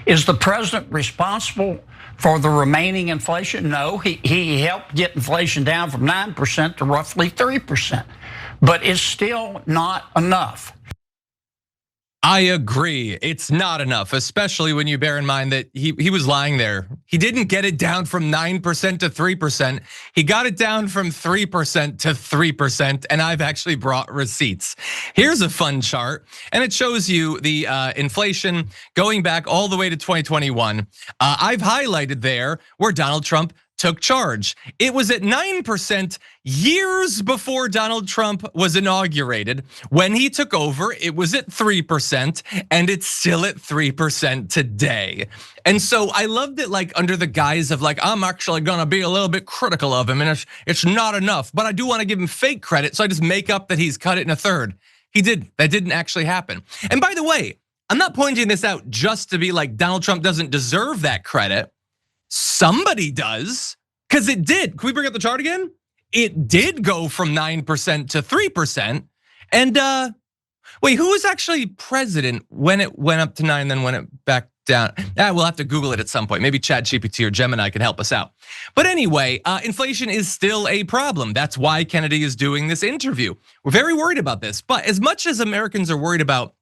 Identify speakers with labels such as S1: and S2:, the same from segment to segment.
S1: Is the president responsible for the remaining inflation? No, he helped get inflation down from 9% to roughly 3%, but it's still not enough.
S2: I agree. It's not enough, especially when you bear in mind that he was lying there. He didn't get it down from 9% to 3%. He got it down from 3% to 3%, and I've actually brought receipts. Here's a fun chart, and it shows you the inflation going back all the way to 2021. I've highlighted there where Donald Trump took charge. It was at 9% years before Donald Trump was inaugurated. When he took over, it was at 3%, and it's still at 3% today. And so I loved it, like under the guise of like, I'm actually gonna be a little bit critical of him, and it's not enough, but I do wanna give him fake credit, so I just make up that he's cut it in a third. He did, that didn't actually happen. And by the way, I'm not pointing this out just to be like Donald Trump doesn't deserve that credit. Somebody does, because it did. Can we bring up the chart again? It did go from 9% to 3%. And wait, who was actually president when it went up to 9, then went it back down? We'll have to Google it at some point. Maybe ChatGPT or Gemini can help us out. But anyway, inflation is still a problem. That's why Kennedy is doing this interview. We're very worried about this, but as much as Americans are worried about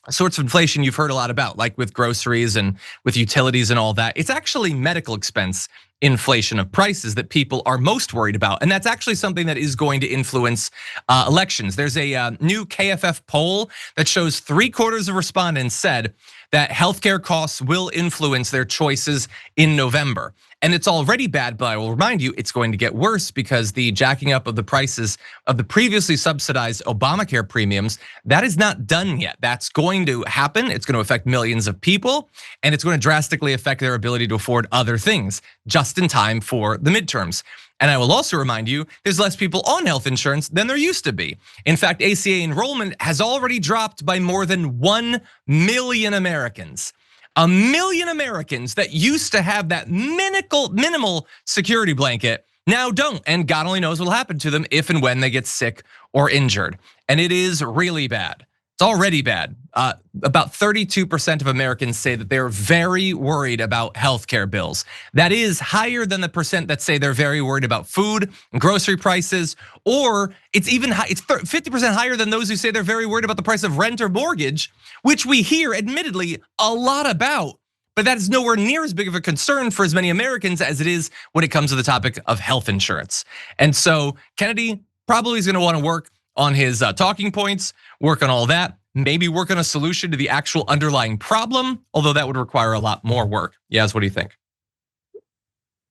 S2: sorts of inflation you've heard a lot about, like with groceries and with utilities and all that, it's actually medical expense inflation of prices that people are most worried about. And that's actually something that is going to influence elections. There's a new KFF poll that shows 3/4 of respondents said that healthcare costs will influence their choices in November. And it's already bad, but I will remind you, it's going to get worse because the jacking up of the prices of the previously subsidized Obamacare premiums, that is not done yet. That's going to happen. It's going to affect millions of people, and it's going to drastically affect their ability to afford other things just in time for the midterms. And I will also remind you, there's less people on health insurance than there used to be. In fact, ACA enrollment has already dropped by more than 1 million Americans. 1 million Americans that used to have that minimal security blanket now don't, and God only knows what'll happen to them if and when they get sick or injured. And it is really bad. It's already bad. About 32% of Americans say that they're very worried about healthcare bills. That is higher than the percent that say they're very worried about food and grocery prices, or it's even high, it's 50% higher than those who say they're very worried about the price of rent or mortgage, which we hear admittedly a lot about. But that is nowhere near as big of a concern for as many Americans as it is when it comes to the topic of health insurance. And so Kennedy probably is gonna wanna work on his talking points, work on all that, maybe work on a solution to the actual underlying problem, although that would require a lot more work. Yas, what do you think?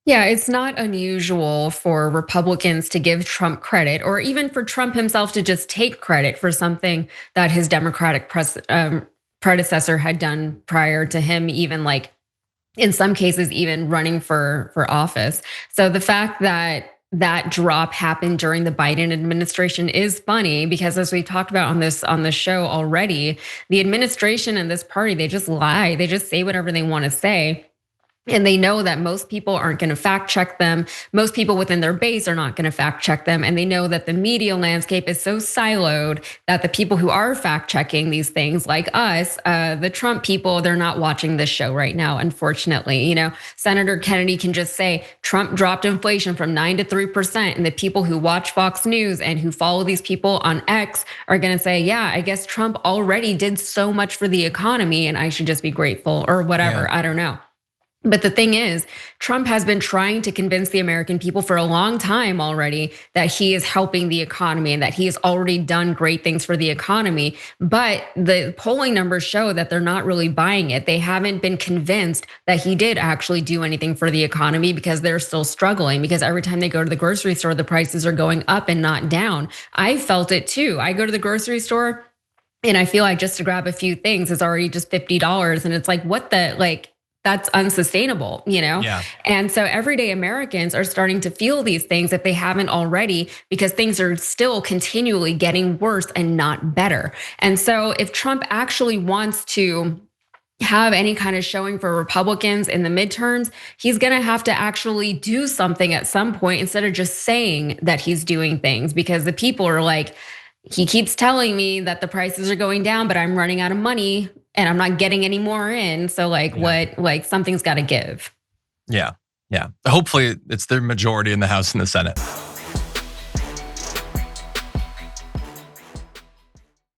S3: Yeah, it's not unusual for Republicans to give Trump credit, or even for Trump himself to just take credit for something that his Democratic predecessor had done prior to him, even like in some cases, even running for office. So the fact that that drop happened during the Biden administration is funny, because as we talked about on this show already, the administration and this party, they just lie. They just say whatever they want to say. And they know that most people aren't going to fact check them. Most people within their base are not going to fact check them. And they know that the media landscape is so siloed that the people who are fact checking these things, like us, the Trump people, they're not watching this show right now, unfortunately. Senator Kennedy can just say Trump dropped inflation from 9 to 3%. And the people who watch Fox News and who follow these people on X are going to say, yeah, I guess Trump already did so much for the economy and I should just be grateful or whatever. Yeah. I don't know. But the thing is, Trump has been trying to convince the American people for a long time already that he is helping the economy and that he has already done great things for the economy. But the polling numbers show that they're not really buying it. They haven't been convinced that he did actually do anything for the economy, because they're still struggling, because every time they go to the grocery store, the prices are going up and not down. I felt it too. I go to the grocery store and I feel like just to grab a few things is already just $50. And it's like, what the, like, that's unsustainable, Yeah. And so everyday Americans are starting to feel these things if they haven't already, because things are still continually getting worse and not better. And so if Trump actually wants to have any kind of showing for Republicans in the midterms, he's gonna have to actually do something at some point instead of just saying that he's doing things, because the people are like, he keeps telling me that the prices are going down, but I'm running out of money. and I'm not getting any more in. So what, something's got to give.
S2: Yeah. Hopefully it's their majority in the House and the Senate.